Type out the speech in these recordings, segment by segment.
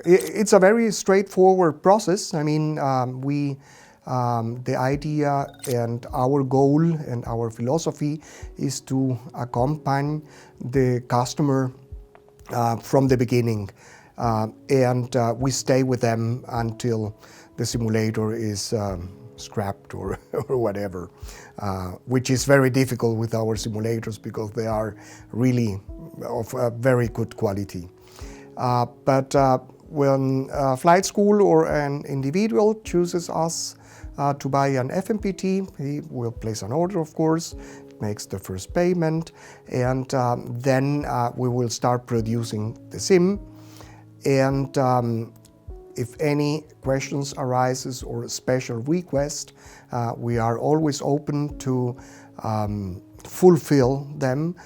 It's a very straightforward process. I mean, the idea and our goal and our philosophy is to accompany the customer from the beginning, and we stay with them until the simulator is scrapped or, or whatever, which is very difficult with our simulators because they are really of a very good quality. But when a flight school or an individual chooses us to buy an FMPT, he will place an order, of course, makes the first payment, and then we will start producing the sim. And if any questions arises or a special request, we are always open to fulfill them.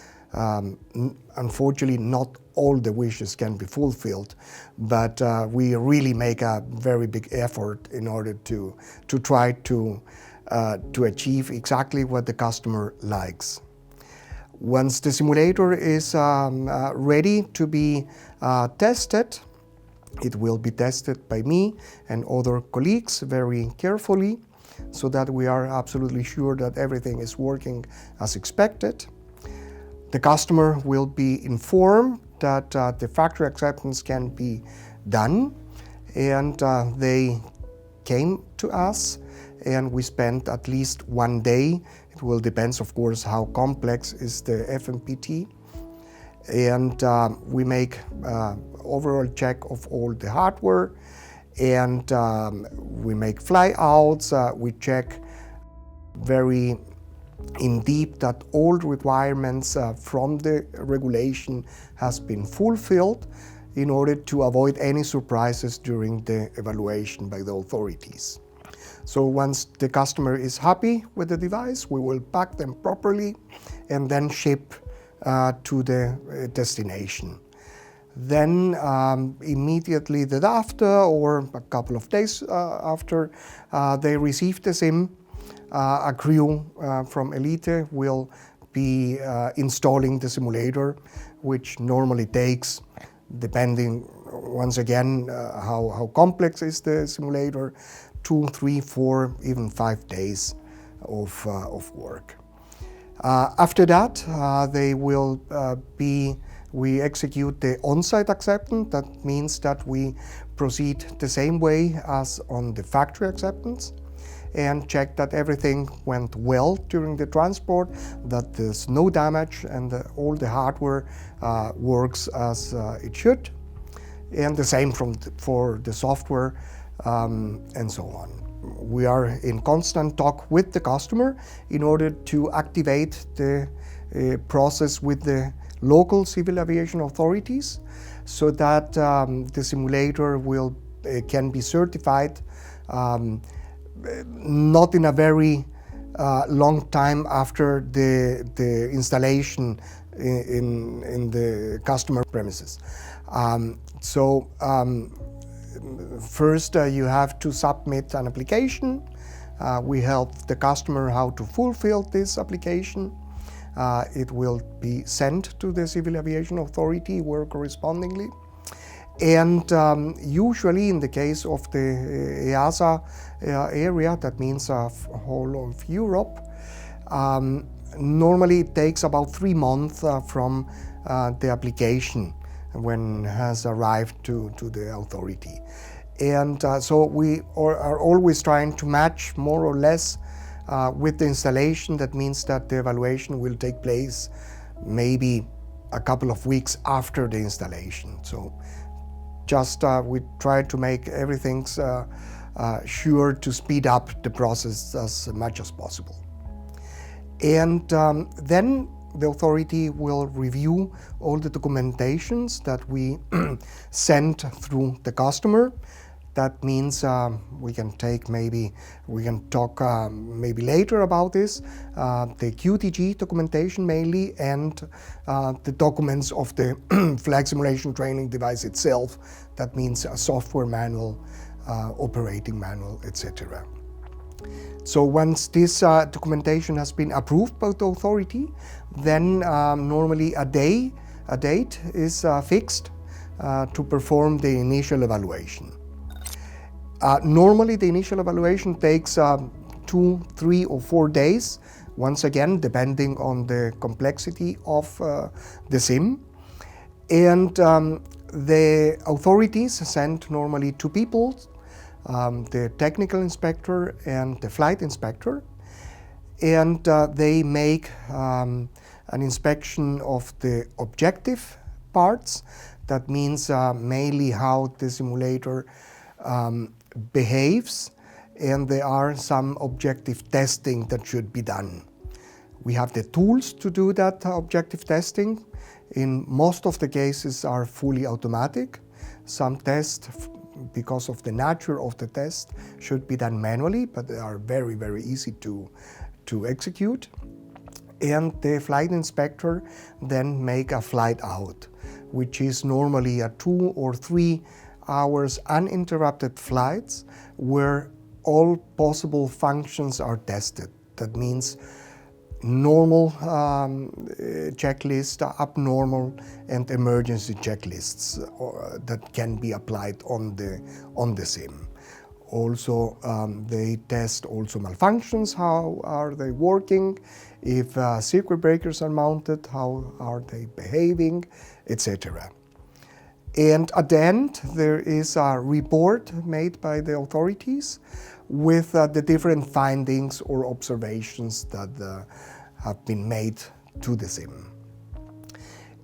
Unfortunately, not all the wishes can be fulfilled, but we really make a very big effort in order to try to achieve exactly what the customer likes. Once the simulator is ready to be tested, it will be tested by me and other colleagues very carefully so that we are absolutely sure that everything is working as expected. The customer will be informed that the factory acceptance can be done, and they came to us and we spent at least one day. It will depend, of course, how complex is the FMPT. And we make overall check of all the hardware, and we make flyouts. We check very in deep that all requirements from the regulation has been fulfilled in order to avoid any surprises during the evaluation by the authorities. So once the customer is happy with the device, we will pack them properly and then ship to the destination. Then immediately thereafter, or a couple of days after they receive the SIM, a crew from Elite will be installing the simulator, which normally takes, depending once again how complex is the simulator, 2, 3, 4, even 5 days of work. After that, we execute the on-site acceptance. That means that we proceed the same way as on the factory acceptance and check that everything went well during the transport, that there's no damage, and all the hardware works as it should. And the same for the software and so on. We are in constant talk with the customer in order to activate the process with the local civil aviation authorities so that the simulator can be certified not in a very long time after the installation in the customer premises. First, you have to submit an application. We help the customer how to fulfill this application. It will be sent to the Civil Aviation Authority where correspondingly. And usually in the case of the EASA area, that means whole of Europe, normally it takes about 3 months from the application when it has arrived to the authority. And so we are always trying to match more or less with the installation. That means that the evaluation will take place maybe a couple of weeks after the installation. So just we try to make everything sure to speed up the process as much as possible. And then the authority will review all the documentations that we send through the customer. That means we can talk maybe later about this, the QTG documentation mainly, and the documents of the flight simulation training device itself. That means a software manual, operating manual, etc. So once this documentation has been approved by the authority, then normally a date is fixed to perform the initial evaluation. Normally the initial evaluation takes 2, 3 or 4 days, once again depending on the complexity of the sim. And the authorities send normally 2 people, the technical inspector and the flight inspector, and they make an inspection of the objective parts. That means mainly how the simulator behaves, and there are some objective testing that should be done. We have the tools to do that objective testing. In most of the cases are fully automatic. Some tests, because of the nature of the test, should be done manually, but they are very, very easy to execute. And the flight inspector then make a flight out, which is normally a 2 or 3 hours uninterrupted flights where all possible functions are tested. That means normal checklist, abnormal and emergency checklists that can be applied on the sim. Also, they test also malfunctions, how are they working, if circuit breakers are mounted, how are they behaving, etc. And at the end, there is a report made by the authorities with the different findings or observations that have been made to the sim.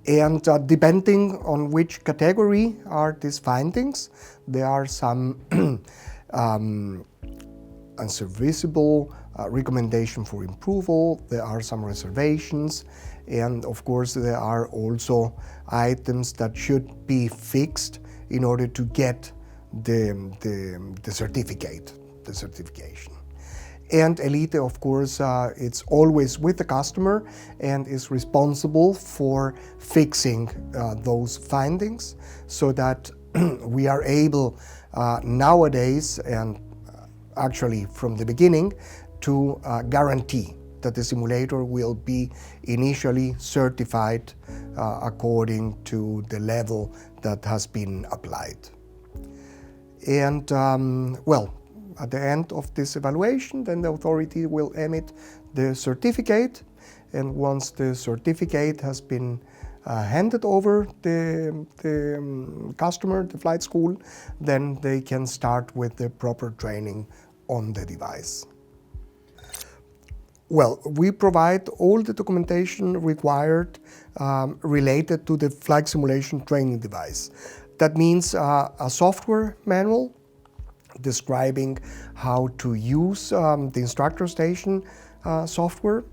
And depending on which category are these findings, there are some unserviceable recommendation for approval, there are some reservations, and of course there are also items that should be fixed in order to get the certification. And Elite, of course, it's always with the customer and is responsible for fixing those findings, so that we are able nowadays, and actually from the beginning, to guarantee that the simulator will be initially certified according to the level that has been applied. And well, at the end of this evaluation, then the authority will emit the certificate, and once the certificate has been handed over the customer, the flight school, then they can start with the proper training on the device. Well, we provide all the documentation required related to the flight simulation training device. That means a software manual describing how to use the instructor station software.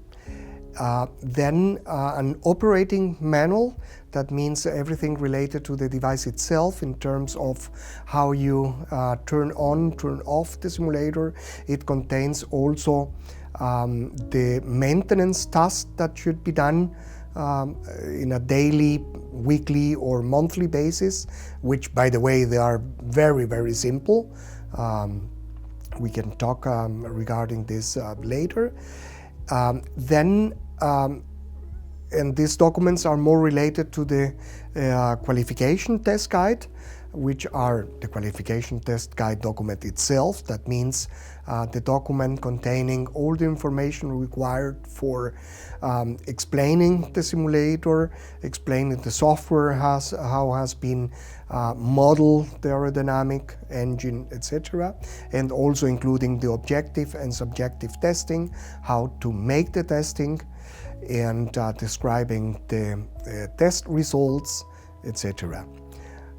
Then an operating manual, that means everything related to the device itself in terms of how you turn on, turn off the simulator. It contains also the maintenance tasks that should be done in a daily, weekly or monthly basis, which, by the way, they are very, very simple. We can talk regarding this later. And these documents are more related to the qualification test guide, which are the qualification test guide document itself. That means the document containing all the information required for explaining the simulator, explaining the software, how has been modeled the aerodynamic engine, etc. And also including the objective and subjective testing, how to make the testing, and describing the test results, etc.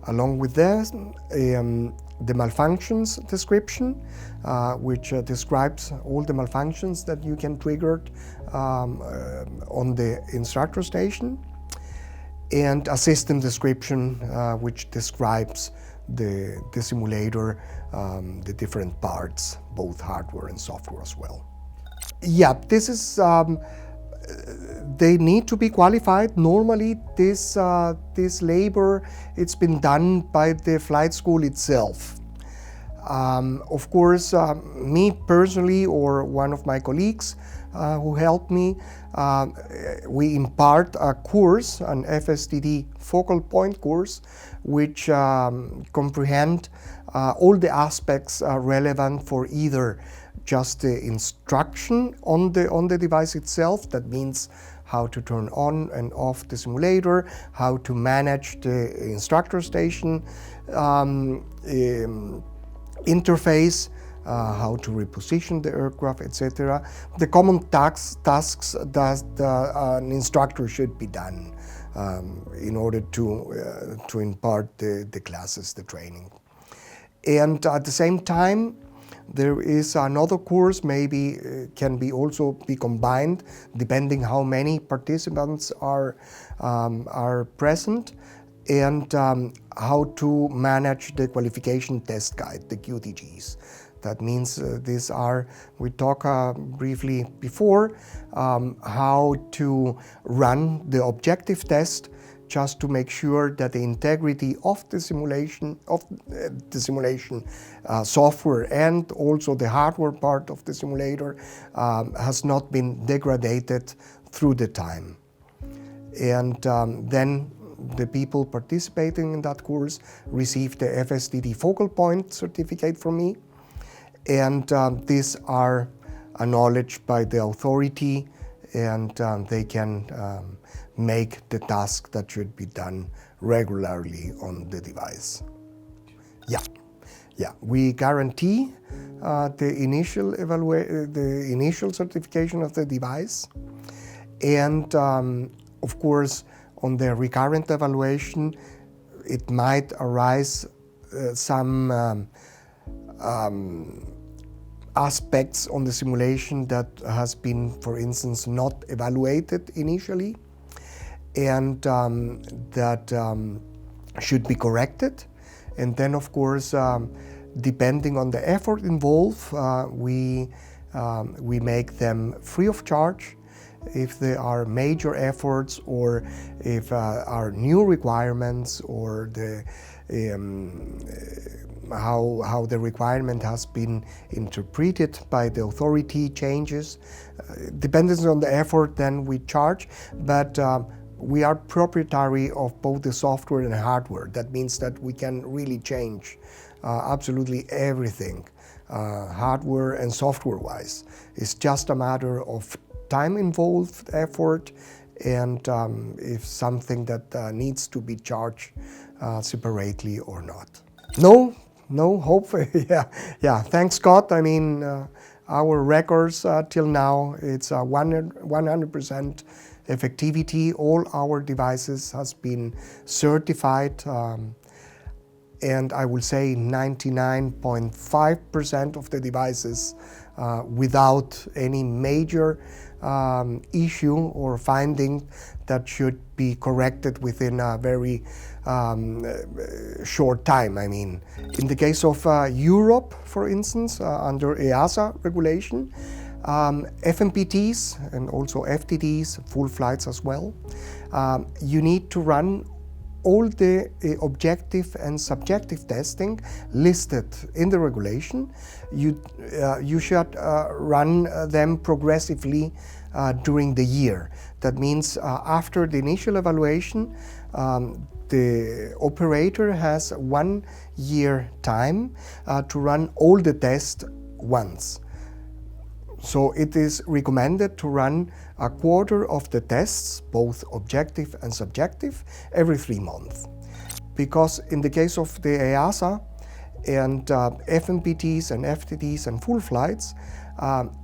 Along with that, the malfunctions description, which describes all the malfunctions that you can trigger on the instructor station, and a system description which describes the simulator, the different parts, both hardware and software as well. Yeah, this is they need to be qualified. Normally this labor, it's been done by the flight school itself. Of course, me personally or one of my colleagues who helped me. We impart a course, an FSTD focal point course, which comprehend all the aspects relevant for either just the instruction on the device itself. That means how to turn on and off the simulator, how to manage the instructor station interface, how to reposition the aircraft, etc. The common tasks that an instructor should be done in order to impart the classes, the training. And at the same time, there is another course, maybe can be also be combined, depending how many participants are present, and how to manage the qualification test guide, the QTGs. That means these are, we talked briefly before, how to run the objective test, just to make sure that the integrity of the simulation software and also the hardware part of the simulator has not been degraded through the time. And then the people participating in that course receive the FSTD focal point certificate from me, and these are acknowledged by the authority, and they can make the task that should be done regularly on the device. Yeah. We guarantee the initial certification of the device, and of course, on the recurrent evaluation, it might arise some aspects on the simulation that has been, for instance, not evaluated initially, and that should be corrected. And then, of course, depending on the effort involved, we make them free of charge. If there are major efforts, or if are new requirements, or the how the requirement has been interpreted by the authority changes, depending on the effort, then we charge. But we are proprietary of both the software and hardware. That means that we can really change absolutely everything, hardware and software-wise. It's just a matter of time involved, effort, and if something that needs to be charged separately or not. No, hopefully, yeah. Thanks God. I mean, our records till now, it's 100% effectivity. All our devices has been certified, and I will say 99.5% of the devices without any major issue or finding that should be corrected within a very short time. I mean, in the case of Europe, for instance, under EASA regulation, FMPTs and also FTDs, full flights as well, you need to run all the objective and subjective testing listed in the regulation. You should run them progressively during the year. That means after the initial evaluation, the operator has 1 year time to run all the tests once. So it is recommended to run a quarter of the tests, both objective and subjective, every 3 months. Because in the case of the EASA and FMPTs and FTDs and full flights,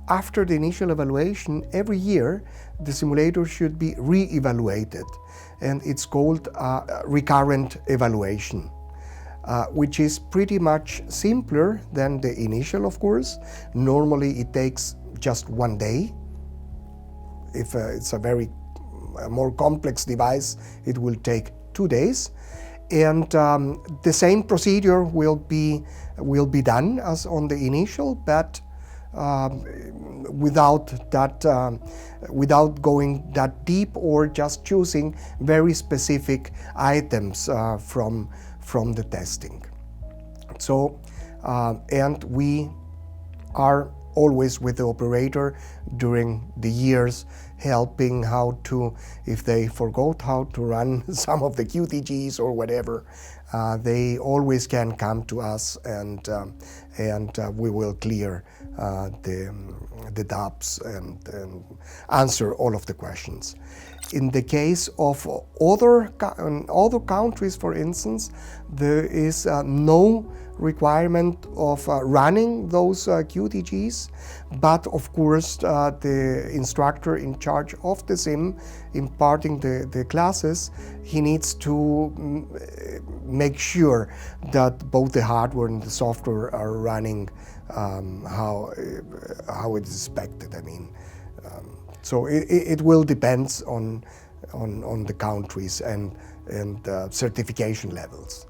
after the initial evaluation, every year the simulator should be re-evaluated, and it's called recurrent evaluation, which is pretty much simpler than the initial, of course. Normally it takes just 1 day. If it's a very more complex device, it will take 2 days. And the same procedure will be done as on the initial, but without going that deep, or just choosing very specific items from the testing. So, and we are always with the operator during the years, helping how to, if they forgot how to run some of the QTGs or whatever, they always can come to us, and we will clear the doubts and answer all of the questions. In the case of other countries, for instance, there is no requirement of running those QTGs, but of course the instructor in charge of the sim imparting the classes, he needs to make sure that both the hardware and the software are running how it is expected. I mean, so it will depend on the countries and certification levels.